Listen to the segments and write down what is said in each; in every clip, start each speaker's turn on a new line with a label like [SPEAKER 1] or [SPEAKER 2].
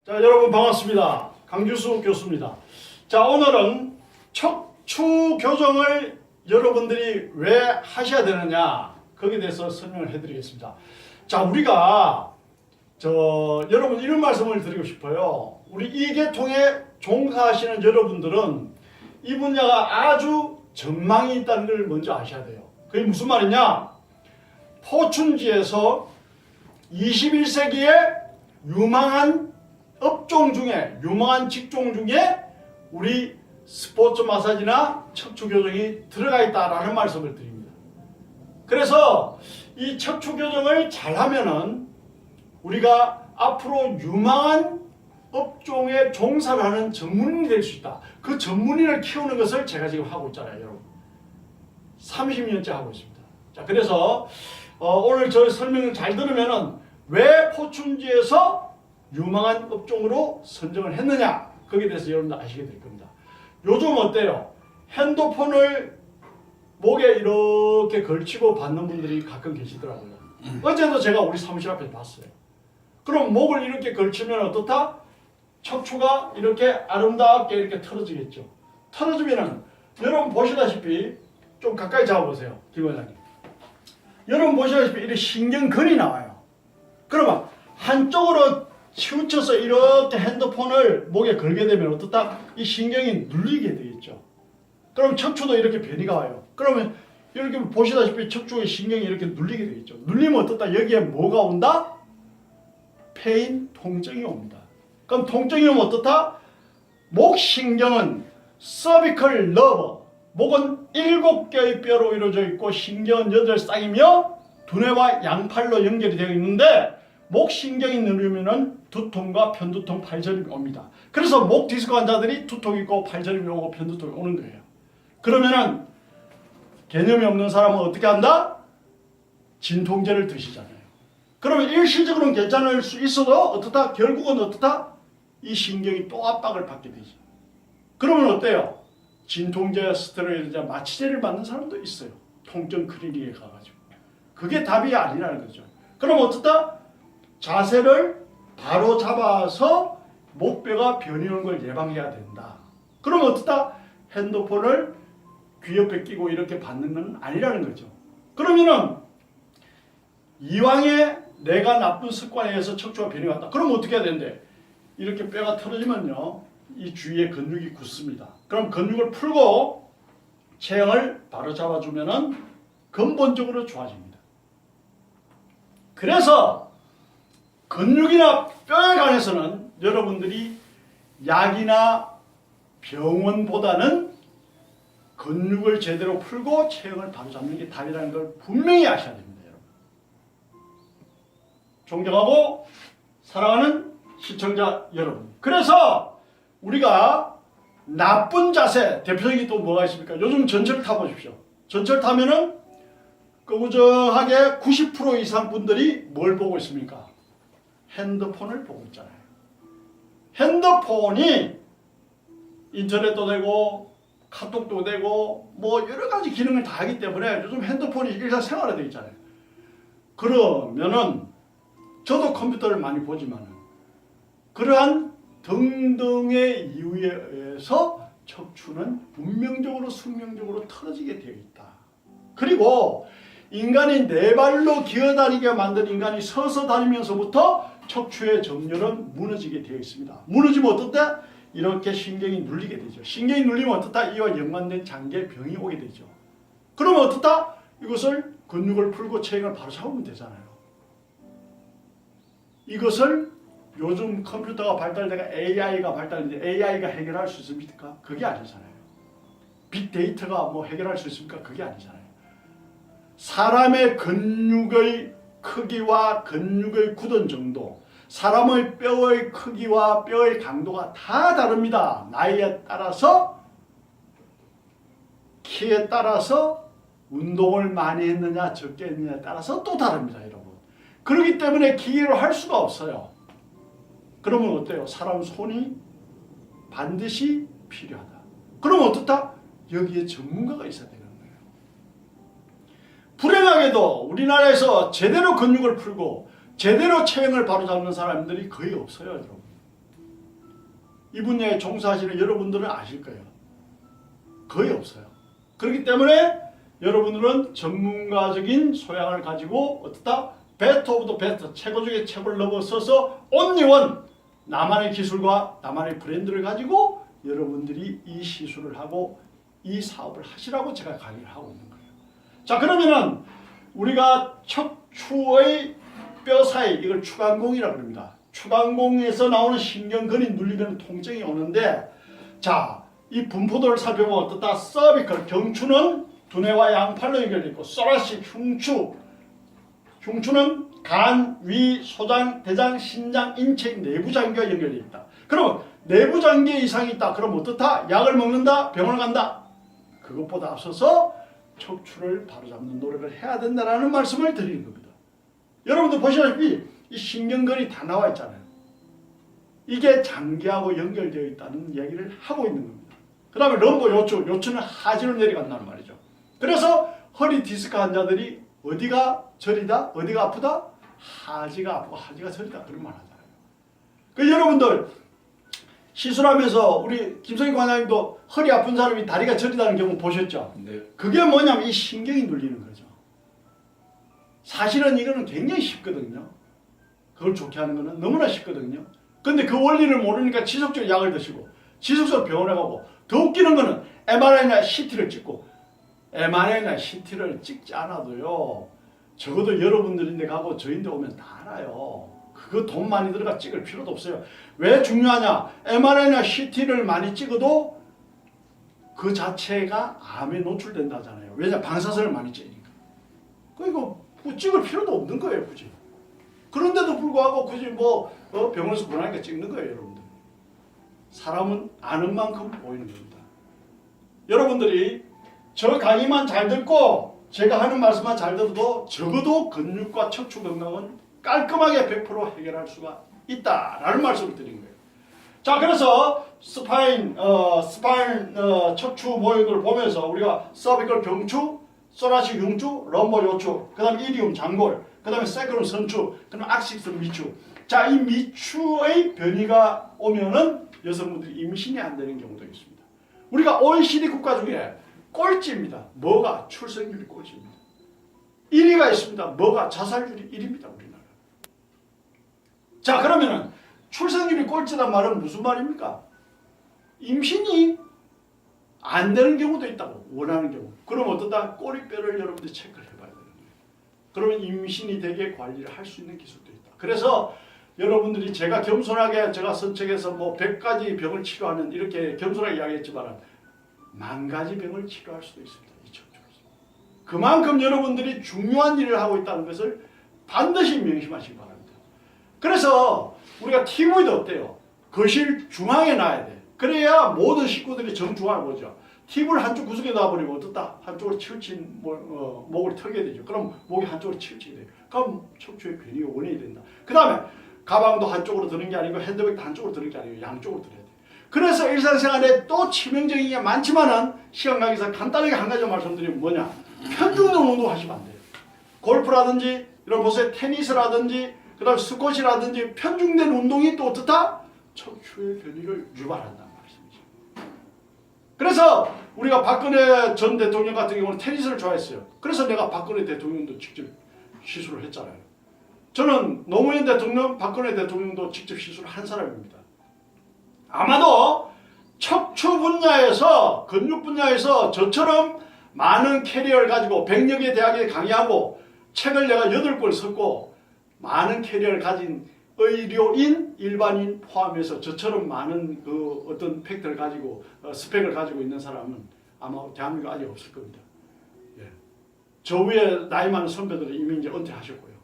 [SPEAKER 1] 자, 여러분 반갑습니다. 강주수 교수입니다. 자, 오늘은 척추 교정을 여러분들이 왜 하셔야 되느냐, 거기에 대해서 설명을 해드리겠습니다. 자, 우리가 여러분 이런 말씀을 드리고 싶어요. 우리 이 계통에 종사하시는 여러분들은 이 분야가 아주 전망이 있다는 걸 먼저 아셔야 돼요. 그게 무슨 말이냐? 포춘지에서 21세기에 유망한 업종 중에, 유망한 직종 중에 우리 스포츠 마사지나 척추 교정이 들어가 있다라는 말씀을 드립니다. 그래서 이 척추 교정을 잘하면은 우리가 앞으로 유망한 업종에 종사를 하는 전문인이 될 수 있다. 그 전문인을 키우는 것을 제가 지금 하고 있잖아요, 여러분. 30년째 하고 있습니다. 자, 그래서 오늘 저희 설명을 잘 들으면은 왜 포춘지에서 유망한 업종으로 선정을 했느냐, 거기에 대해서 여러분들 아시게 될 겁니다. 요즘 어때요? 핸드폰을 목에 이렇게 걸치고 받는 분들이 가끔 계시더라고요. 어제도 제가 우리 사무실 앞에서 봤어요. 그럼 목을 이렇게 걸치면 어떻다? 척추가 이렇게 아름답게 이렇게 털어지겠죠. 털어지면은 여러분 보시다시피, 좀 가까이 잡아보세요, 김 원장님. 여러분 보시다시피 이렇게 신경근이 나와요. 그러면 한쪽으로 치우쳐서 이렇게 핸드폰을 목에 걸게 되면 어떻다? 이 신경이 눌리게 되겠죠. 그럼 척추도 이렇게 변이가 와요. 그러면 이렇게 보시다시피 척추의 신경이 이렇게 눌리게 되겠죠. 눌리면 어떻다? 여기에 뭐가 온다? 페인, 통증이 옵니다. 그럼 통증이 오면 어떻다? 목신경은 서비컬 너브, 목은 7개의 뼈로 이루어져 있고 신경은 8쌍이며 두뇌와 양팔로 연결이 되어 있는데, 목신경이 누르면은 두통과 편두통, 팔저림이 옵니다. 그래서 목 디스크 환자들이 두통이 있고 팔저림이 오고 편두통이 오는 거예요. 그러면은 개념이 없는 사람은 어떻게 한다? 진통제를 드시잖아요. 그러면 일시적으로는 괜찮을 수 있어도 어떻다? 결국은 어떻다? 이 신경이 또 압박을 받게 되죠. 그러면 어때요? 진통제, 스테로이드, 마취제를 맞는 사람도 있어요. 통증 클리닉에 가가지고. 그게 답이 아니라는 거죠. 그럼 어떻다? 자세를 바로 잡아서 목뼈가 변이하는 걸 예방해야 된다. 그럼 어떻다? 핸드폰을 귀 옆에 끼고 이렇게 받는 건 아니라는 거죠. 그러면은 이왕에 내가 나쁜 습관에 의해서 척추가 변이가 왔다. 그럼 어떻게 해야 되는데? 이렇게 뼈가 틀어지면요, 이 주위에 근육이 굳습니다. 그럼 근육을 풀고 체형을 바로 잡아주면은 근본적으로 좋아집니다. 그래서 근육이나 뼈에 관해서는 여러분들이 약이나 병원보다는 근육을 제대로 풀고 체형을 바로 잡는 게 답이라는 걸 분명히 아셔야 됩니다, 여러분. 존경하고 사랑하는 시청자 여러분. 그래서 우리가 나쁜 자세, 대표적인 또 뭐가 있습니까? 요즘 전철 타보십시오. 전철 타면은 끄부정하게 90% 이상 분들이 뭘 보고 있습니까? 핸드폰을 보고 있잖아요. 핸드폰이 인터넷도 되고 카톡도 되고 뭐 여러 가지 기능을 다 하기 때문에 요즘 핸드폰이 일상생활에 되어 있잖아요. 그러면은 저도 컴퓨터를 많이 보지만은 그러한 등등의 이유에 의해서 척추는 운명적으로 숙명적으로 틀어지게 되어 있다. 그리고 인간이 네 발로 기어다니게 만든 인간이 서서 다니면서부터 척추의 정렬은 무너지게 되어 있습니다. 무너지면 어떻다? 이렇게 신경이 눌리게 되죠. 신경이 눌리면 어떻다? 이와 연관된 장기병이 오게 되죠. 그러면 어떻다? 이것을 근육을 풀고 체형을 바로 잡으면 되잖아요. 이것을 요즘 컴퓨터가 발달되고 AI가 발달되는데 AI가 해결할 수 있습니까? 그게 아니잖아요. 빅데이터가 뭐 해결할 수 있습니까? 그게 아니잖아요. 사람의 근육의 크기와 근육의 굳은 정도, 사람의 뼈의 크기와 뼈의 강도가 다 다릅니다. 나이에 따라서, 키에 따라서, 운동을 많이 했느냐 적게 했느냐에 따라서 또 다릅니다, 여러분. 그렇기 때문에 기계로 할 수가 없어요. 그러면 어때요? 사람 손이 반드시 필요하다. 그러면 어떻다? 여기에 전문가가 있어야 되는 거예요. 불행하게도 우리나라에서 제대로 근육을 풀고 제대로 체형을 바로잡는 사람들이 거의 없어요, 여러분. 이 분야에 종사하시는 여러분들은 아실 거예요. 거의 없어요. 그렇기 때문에 여러분들은 전문가적인 소양을 가지고 어떻다? 베스트 오브 더 베스트, 최고 중에 최고를 넘어서서 온리원, 나만의 기술과 나만의 브랜드를 가지고 여러분들이 이 시술을 하고 이 사업을 하시라고 제가 강의를 하고 있는 거예요. 자, 그러면은 우리가 척추의 뼈 사이, 이걸 추간공이라고 합니다. 추간공에서 나오는 신경근이 눌리면 통증이 오는데, 자, 이 분포도를 살펴보면 어떻다? 서비컬, 경추는 두뇌와 양팔로 연결되어 있고, 소라시, 흉추는 간, 위, 소장, 대장, 신장, 인체 내부 장기와 연결되어 있다. 그러면 내부 장기에 이상이 있다. 그럼 어떻다? 약을 먹는다? 병원을 간다? 그것보다 앞서서 척추를 바로잡는 노력을 해야 된다는 말씀을 드리는 겁니다. 여러분들 보시다시피 이 신경근이 다 나와 있잖아요. 이게 장기하고 연결되어 있다는 얘기를 하고 있는 겁니다. 그 다음에 럼보 요추, 요추는 하지로 내려간다는 말이죠. 그래서 허리 디스크 환자들이 어디가 저리다? 어디가 아프다? 하지가 아프고 하지가 저리다. 그런 말 하잖아요. 그 여러분들 시술하면서 우리 김성희 관장님도 허리 아픈 사람이 다리가 저리다는 경우 보셨죠?
[SPEAKER 2] 네.
[SPEAKER 1] 그게 뭐냐면 이 신경이 눌리는 거죠. 사실은 이거는 굉장히 쉽거든요. 그걸 좋게 하는 거는 너무나 쉽거든요. 근데 그 원리를 모르니까 지속적으로 약을 드시고 지속적으로 병원에 가고, 더 웃기는 거는 MRI나 CT를 찍고, MRI나 CT를 찍지 않아도요, 적어도 여러분들인데 가고 저인데 오면 다 알아요. 그거 돈 많이 들어가 찍을 필요도 없어요. 왜 중요하냐? MRI나 CT를 많이 찍어도 그 자체가 암에 노출된다잖아요. 왜냐? 방사선을 많이 쬐니까. 그러니까 찍을 필요도 없는 거예요, 굳이. 그런데도 불구하고 굳이 병원에서 권하니까 찍는 거예요, 여러분들. 사람은 아는 만큼 보이는 겁니다. 여러분들이 저 강의만 잘 듣고 제가 하는 말씀만 잘 들어도 적어도 근육과 척추 건강은 깔끔하게 100% 해결할 수가 있다라는 말씀을 드린 거예요. 자, 그래서 스파인 척추 모형을 보면서 우리가 서비컬 경추, 소라시 흉추, 럼보 요추, 그 다음에 이리움 장골, 그 다음에 세크럼 선추, 그 다음에 악식스 미추. 자, 이 미추의 변이가 오면은 여성분들이 임신이 안 되는 경우도 있습니다. 우리가 OECD 국가 중에 꼴찌입니다. 뭐가? 출생률이 꼴찌입니다. 1위가 있습니다. 뭐가? 자살률이 1위입니다. 우리나라. 자, 그러면은 출생률이 꼴찌란 말은 무슨 말입니까? 임신이 안 되는 경우도 있다고, 원하는 경우. 그럼 어떠다? 꼬리뼈를 여러분들이 체크를 해봐야 되는 거예요. 그러면 임신이 되게 관리를 할 수 있는 기술도 있다. 그래서 여러분들이 제가 겸손하게 제가 선책에서 100가지 병을 치료하는, 이렇게 겸손하게 이야기했지만 10,000가지 병을 치료할 수도 있습니다. 이 척추로서. 그만큼 여러분들이 중요한 일을 하고 있다는 것을 반드시 명심하시기 바랍니다. 그래서 우리가 TV도 어때요? 거실 중앙에 놔야 돼. 그래야 모든 식구들이 정중앙을 보죠. TV를 한쪽 구석에 놔버리면 어떻다? 한쪽으로 치우친 목을 털게 되죠. 그럼 목이 한쪽으로 치우치게 돼요. 그럼 척추의 변이가 원인이 된다. 그 다음에 가방도 한쪽으로 드는 게 아니고 핸드백도 한쪽으로 드는 게 아니고 양쪽으로 들어야 돼. 그래서 일상생활에 또 치명적인 게 많지만은 시간 관계상 간단하게 한 가지 말씀드리면 뭐냐? 편중된 운동 하시면 안 돼요. 골프라든지 이런 보세요. 테니스라든지 그 다음에 스쿼시라든지 편중된 운동이 또 어떻다? 척추의 변이를 유발한다는 말씀이죠. 그래서 우리가 박근혜 전 대통령 같은 경우는 테니스를 좋아했어요. 그래서 내가 박근혜 대통령도 직접 시술을 했잖아요. 저는 노무현 대통령, 박근혜 대통령도 직접 시술을 한 사람입니다. 아마도 척추 분야에서, 근육 분야에서 저처럼 많은 캐리어를 가지고 100여 개 대학에 강의하고 책을 내가 8권 썼고 많은 캐리어를 가진 의료인, 일반인 포함해서 저처럼 많은 그 어떤 팩트를 가지고 스펙을 가지고 있는 사람은 아마 대한민국 아직 없을 겁니다. 예. 저 위에 나이 많은 선배들은 이미 이제 은퇴하셨고요.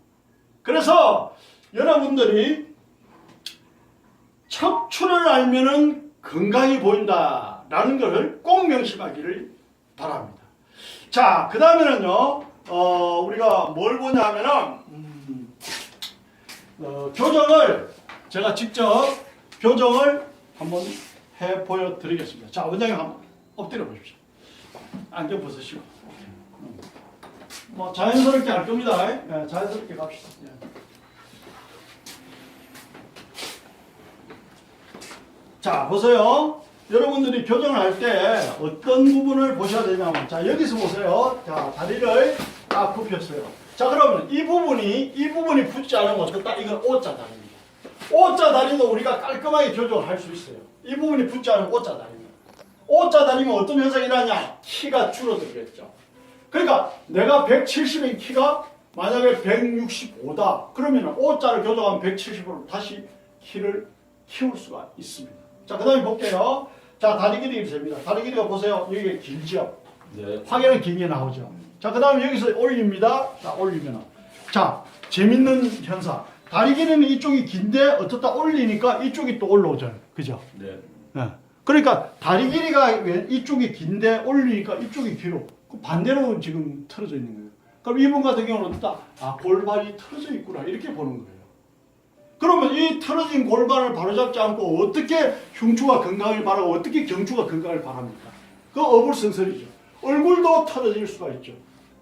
[SPEAKER 1] 그래서 여러분들이 척추를 알면은 건강이 보인다라는 것을 꼭 명심하기를 바랍니다. 자, 그 다음에는요, 우리가 뭘 보냐 하면은, 교정을, 제가 직접 교정을 한번 해 보여드리겠습니다. 자, 원장님 한번 엎드려 보십시오. 안경 벗으시고. 자연스럽게 할 겁니다. 네, 자연스럽게 갑시다. 네. 자, 보세요. 여러분들이 교정을 할 때 어떤 부분을 보셔야 되냐면, 자, 여기서 보세요. 자, 다리를 딱 굽혔어요. 자, 그러면 이 부분이 붙지 않으면 어떻다? 이건 O자 다리입니다. O자 다리도 우리가 깔끔하게 교정을 할 수 있어요. 이 부분이 붙지 않으면 O자 다리입니다. O자 다리면 어떤 현상이 일어나냐? 키가 줄어들겠죠. 그러니까 내가 170인 키가 만약에 165다. 그러면 O자를 교정하면 170으로 다시 키를 키울 수가 있습니다. 자, 그 다음에 볼게요. 자, 다리 길이가 됩니다. 다리 길이가 보세요. 여기가 길죠?
[SPEAKER 2] 네.
[SPEAKER 1] 확연히 길게 나오죠? 자, 그 다음에 여기서 올립니다. 자, 올리면. 자, 재밌는 현상. 다리 길이는 이쪽이 긴데 어떻다 올리니까 이쪽이 또 올라오잖아요. 그죠?
[SPEAKER 2] 네.
[SPEAKER 1] 네. 그러니까 다리 길이가 이쪽이 긴데 올리니까 이쪽이 길어. 그 반대로 지금 틀어져 있는 거예요. 그럼 이분 같은 경우는 어떻다? 아, 골반이 틀어져 있구나. 이렇게 보는 거예요. 그러면 이 틀어진 골반을 바로잡지 않고 어떻게 흉추가 건강을 바라고 어떻게 경추가 건강을 바랍니까? 그 어불성설이죠. 얼굴도 틀어질 수가 있죠.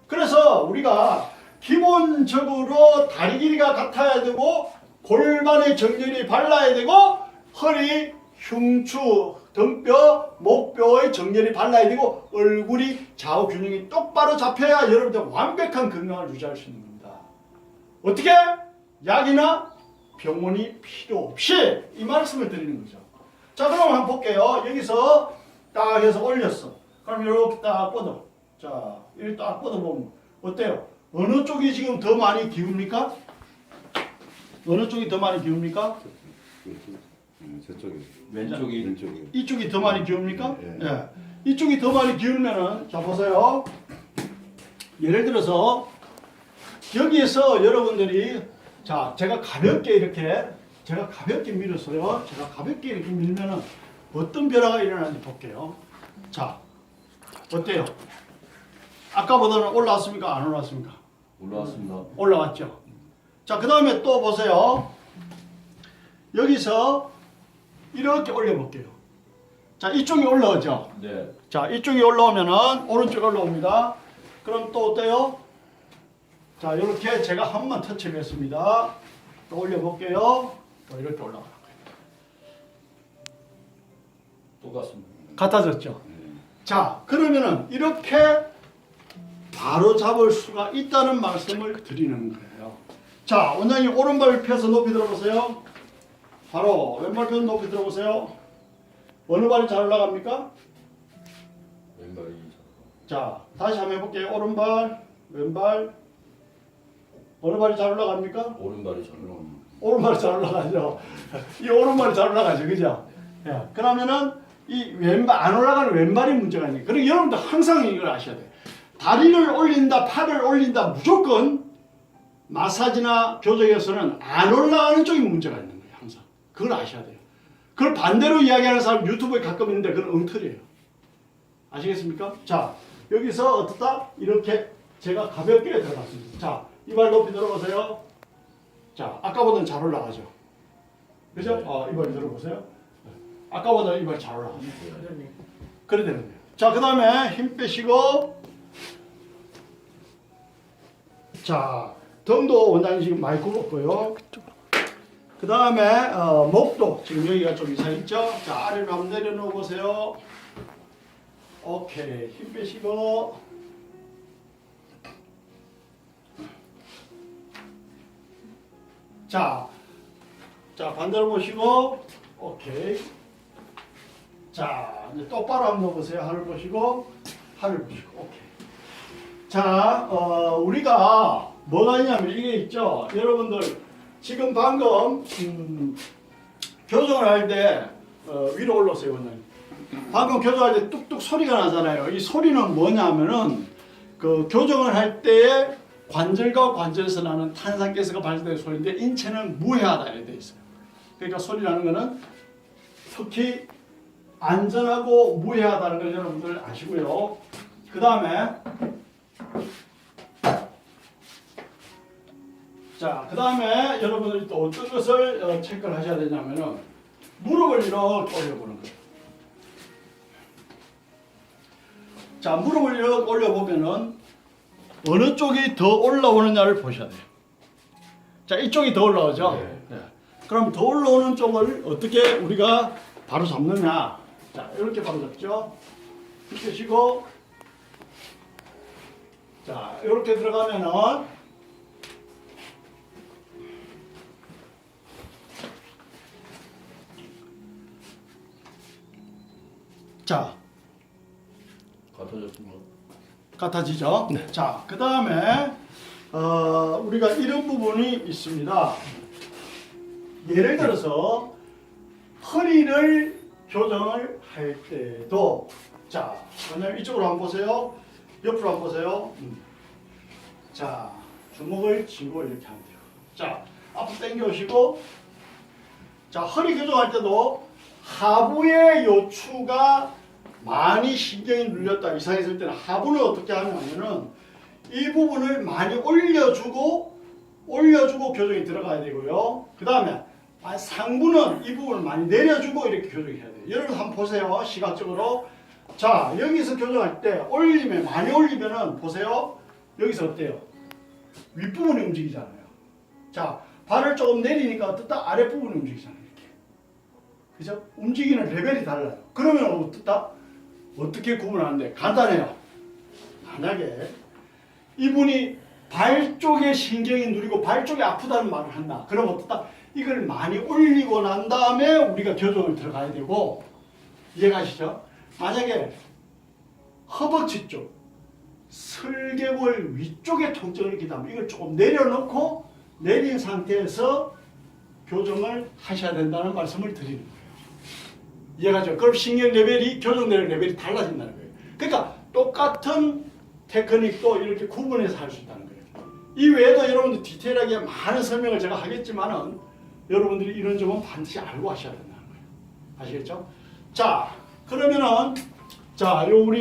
[SPEAKER 1] 그래서 우리가 기본적으로 다리 길이가 같아야 되고 골반의 정렬이 발라야 되고 허리, 흉추, 등뼈, 목뼈의 정렬이 발라야 되고 얼굴이 좌우 균형이 똑바로 잡혀야 여러분들 완벽한 건강을 유지할 수 있는 겁니다. 어떻게? 약이나 병원이 필요 없이 이 말씀을 드리는 거죠. 자, 그럼 한번 볼게요. 여기서 딱 해서 올렸어. 그럼 이렇게 딱 뻗어. 자, 이렇게 딱 뻗어보면 어때요? 어느 쪽이 지금 더 많이 기웁니까? 어느 쪽이 더 많이 기웁니까?
[SPEAKER 3] 저쪽이
[SPEAKER 2] 왼쪽이
[SPEAKER 1] 이쪽이 더 많이 기웁니까?
[SPEAKER 3] 예.
[SPEAKER 1] 예. 이쪽이 더 많이 기울면은, 자, 보세요. 예를 들어서 여기에서 여러분들이 자, 제가 가볍게 밀었어요. 제가 가볍게 이렇게 밀면은 어떤 변화가 일어나는지 볼게요. 자, 어때요? 아까보다는 올라왔습니까? 안 올라왔습니까?
[SPEAKER 2] 올라왔습니다.
[SPEAKER 1] 올라왔죠. 자, 그 다음에 또 보세요. 여기서 이렇게 올려볼게요. 자, 이쪽이 올라오죠.
[SPEAKER 2] 네.
[SPEAKER 1] 자, 이쪽이 올라오면은 오른쪽 올라옵니다. 그럼 또 어때요? 자, 이렇게 제가 한 번만 터치를 했습니다. 또 올려볼게요. 또 이렇게 올라가는 거예요.
[SPEAKER 2] 똑같습니다.
[SPEAKER 1] 같아졌죠? 자, 그러면은 이렇게 바로 잡을 수가 있다는 말씀을 드리는 거예요. 자, 원장님 오른발 펴서 높이 들어보세요. 바로 왼발 펴서 높이 들어보세요. 어느 발이 잘 올라갑니까?
[SPEAKER 2] 왼발이
[SPEAKER 1] 자, 다시 한번 해볼게요. 오른발, 왼발. 어느 발이 잘 올라갑니까?
[SPEAKER 2] 오른발이 잘 올라갑니다.
[SPEAKER 1] 오른발이 잘 올라가죠. 이 오른발이 잘 올라가죠. 그죠? 예. 그러면은 이 왼발, 안 올라가는 왼발이 문제가 있는 거예요. 그리고 여러분들 항상 이걸 아셔야 돼요. 다리를 올린다, 팔을 올린다, 무조건 마사지나 교정에서는 안 올라가는 쪽이 문제가 있는 거예요. 항상. 그걸 아셔야 돼요. 그걸 반대로 이야기하는 사람 유튜브에 가끔 있는데 그건 엉터리예요. 아시겠습니까? 자, 여기서 어떻다? 이렇게 제가 가볍게 들어갔습니다. 자, 이 발 높이 들어보세요. 자, 아까보다는 잘 올라가죠. 그죠?
[SPEAKER 2] 네.
[SPEAKER 1] 이 발 들어보세요. 아까보다 이 발 잘 올라가죠. 그래 되는 거예요. 자, 그 다음에 힘 빼시고. 자, 등도 원장님 지금 많이 굽었고요. 그 다음에 목도 지금 여기가 좀 이상했죠? 자, 아래로 한번 내려놓아 보세요. 오케이, 힘 빼시고. 자, 반대로 보시고. 오케이. 자, 이제 똑바로 한번 넣어보세요. 하늘 보시고, 하늘 보시고. 오케이. 자, 우리가 뭐가 있냐면 이게 있죠. 여러분들 지금 방금 교정을 할 때 위로 올라오세요, 원장님. 방금 교정할 때 뚝뚝 소리가 나잖아요. 이 소리는 뭐냐면은 그 교정을 할 때에 관절과 관절에서 나는 탄산가스가 발생되는 소리인데 인체는 무해하다 이렇게 돼 있어요. 그러니까 소리 나는 거는 특히 안전하고 무해하다는 걸 여러분들 아시고요. 그 다음에 자, 그 다음에 여러분들이 또 어떤 것을 체크를 하셔야 되냐면은 무릎을 이렇게 올려보는 거예요. 자, 무릎을 이렇게 올려보면은 어느 쪽이 더 올라오느냐를 보셔야 돼요. 자, 이쪽이 더 올라오죠?
[SPEAKER 2] 네.
[SPEAKER 1] 네. 그럼 더 올라오는 쪽을 어떻게 우리가 바로 잡느냐. 자, 이렇게 바로 잡죠. 이렇게 쉬고, 자, 이렇게 들어가면은, 자,
[SPEAKER 2] 같아졌습니다.
[SPEAKER 1] 같아지죠? 자, 그 다음에, 우리가 이런 부분이 있습니다. 예를 들어서, 허리를 교정을 할 때도, 자, 왜냐면 이쪽으로 한번 보세요. 옆으로 한번 보세요. 자, 주먹을 쥐고 이렇게 하면 돼요. 자, 앞으로 당겨오시고, 자, 허리 교정할 때도 하부의 요추가 많이 신경이 눌렸다, 이상했을 때는 하부는 어떻게 하냐면은 이 부분을 많이 올려주고 교정이 들어가야 되고요. 그 다음에 상부는 이 부분을 많이 내려주고 이렇게 교정해야 돼요. 여러분 한번 보세요. 시각적으로. 자, 여기서 교정할 때 많이 올리면은 보세요. 여기서 어때요? 윗부분이 움직이잖아요. 자, 발을 조금 내리니까 어떻다? 아랫부분이 움직이잖아요. 이렇게. 그죠? 움직이는 레벨이 달라요. 그러면 어떻다? 어떻게 구분하는데? 간단해요. 만약에 이분이 발 쪽에 신경이 누리고 발 쪽이 아프다는 말을 한다. 그럼 어떻다? 이걸 많이 올리고 난 다음에 우리가 교정을 들어가야 되고, 이해가시죠? 만약에 허벅지 쪽, 설계골 위쪽에 통증을 느낀다면 이걸 조금 내려놓고 내린 상태에서 교정을 하셔야 된다는 말씀을 드리는 거예요. 이해가죠? 그럼 신경 레벨이, 교정되는 레벨이 달라진다는 거예요. 그러니까 똑같은 테크닉도 이렇게 구분해서 할 수 있다는 거예요. 이 외에도 여러분들 디테일하게 많은 설명을 제가 하겠지만은 여러분들이 이런 점은 반드시 알고 하셔야 된다는 거예요. 아시겠죠? 자, 그러면은 자, 요거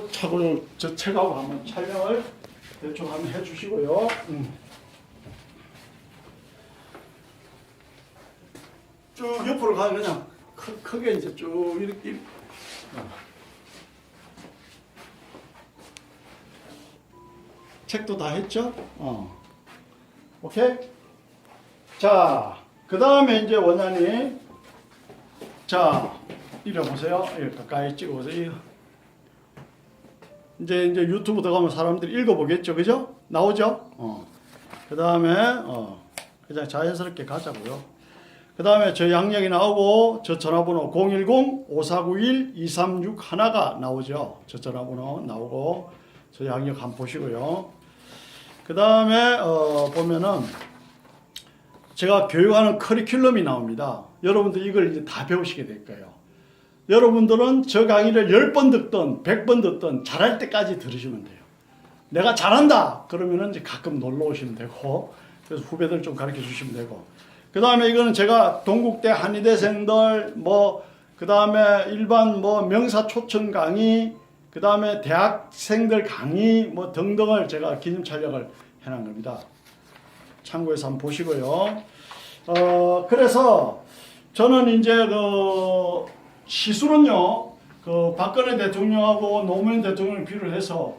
[SPEAKER 1] 차고 저 책하고 한번 촬영을 대충 한번 해주시고요. 쭉 옆으로 가면 그냥 크게 이제 쭉 이렇게. 책도 다 했죠? 오케이? 자, 그 다음에 이제 원장님, 자, 이래 보세요. 이렇게 가까이 찍어보세요. 이제 유튜브 들어가면 사람들이 읽어보겠죠, 그죠? 나오죠? 그 다음에 그냥 자연스럽게 가자고요. 그 다음에 저 양력이 나오고 저 전화번호 010-5491-2361가 나오죠. 저 전화번호 나오고 저 양력 한번 보시고요. 그 다음에 보면은 제가 교육하는 커리큘럼이 나옵니다. 여러분들 이걸 이제 다 배우시게 될 거예요. 여러분들은 저 강의를 10번 듣든 100번 듣든 잘할 때까지 들으시면 돼요. 내가 잘한다 그러면은 이제 가끔 놀러 오시면 되고, 그래서 후배들 좀 가르쳐 주시면 되고, 그 다음에 이거는 제가 동국대 한의대생들 그 다음에 일반 명사 초청 강의, 그 다음에 대학생들 강의 등등을 제가 기념 촬영을 해놓은 겁니다. 참고해서 한번 보시고요. 그래서 저는 이제 시술은요, 박근혜 대통령하고 노무현 대통령을 비롯해서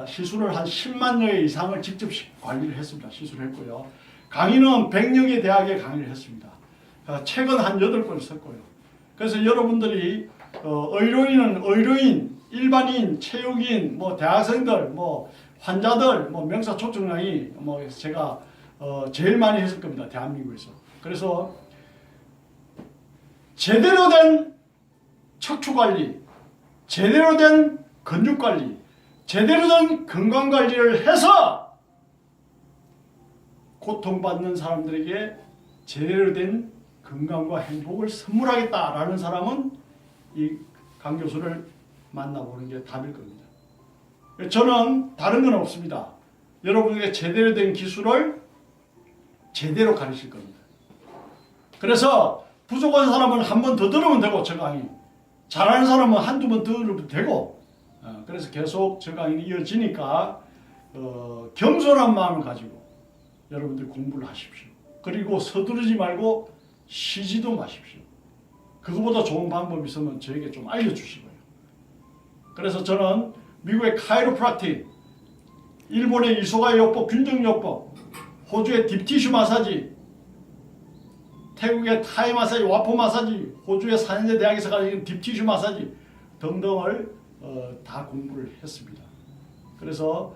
[SPEAKER 1] 시술을 한 10만여 이상을 직접 관리를 했습니다. 시술했고요. 강의는 100여 개 대학에 강의를 했습니다. 책은 한 8권 썼고요. 그래서 여러분들이 의료인은 의료인, 일반인, 체육인, 대학생들, 환자들, 명사 초청 강의 제가 제일 많이 했을 겁니다. 대한민국에서. 그래서 제대로 된 척추관리, 제대로 된 근육관리, 제대로 된 건강관리를 해서 고통받는 사람들에게 제대로 된 건강과 행복을 선물하겠다라는 사람은 이 강 교수를 만나보는 게 답일 겁니다. 저는 다른 건 없습니다. 여러분에게 제대로 된 기술을 제대로 가르칠 겁니다. 그래서 부족한 사람은 한 번 더 들으면 되고, 저 강의. 잘하는 사람은 한두 번 들으면 되고, 그래서 계속 저 강의는 이어지니까 겸손한 마음을 가지고 여러분들 공부를 하십시오. 그리고 서두르지 말고 쉬지도 마십시오. 그거보다 좋은 방법이 있으면 저에게 좀 알려주시고요. 그래서 저는 미국의 카이로프락틱, 일본의 이소가 요법, 균정요법, 호주의 딥티슈 마사지, 태국의 타이 마사지, 와포 마사지, 호주의 4년제 대학에서 가르치는 딥티슈 마사지 등등을 다 공부를 했습니다. 그래서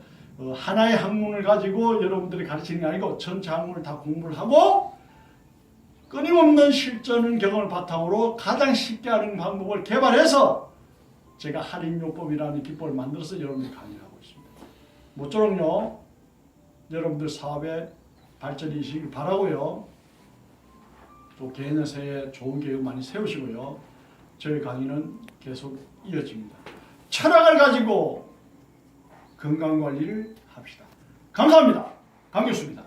[SPEAKER 1] 하나의 학문을 가지고 여러분들이 가르치는 게 아니고 전체 학문을 다 공부를 하고 끊임없는 실전 경험을 바탕으로 가장 쉽게 하는 방법을 개발해서 제가 할인요법이라는 기법을 만들어서 여러분들이 강의하고 있습니다. 모쪼록요 여러분들 사업에 발전이 있으길 바라고요. 또 개인의 새해 좋은 계획 많이 세우시고요. 저희 강의는 계속 이어집니다. 철학을 가지고 건강관리를 합시다. 감사합니다. 강 교수입니다.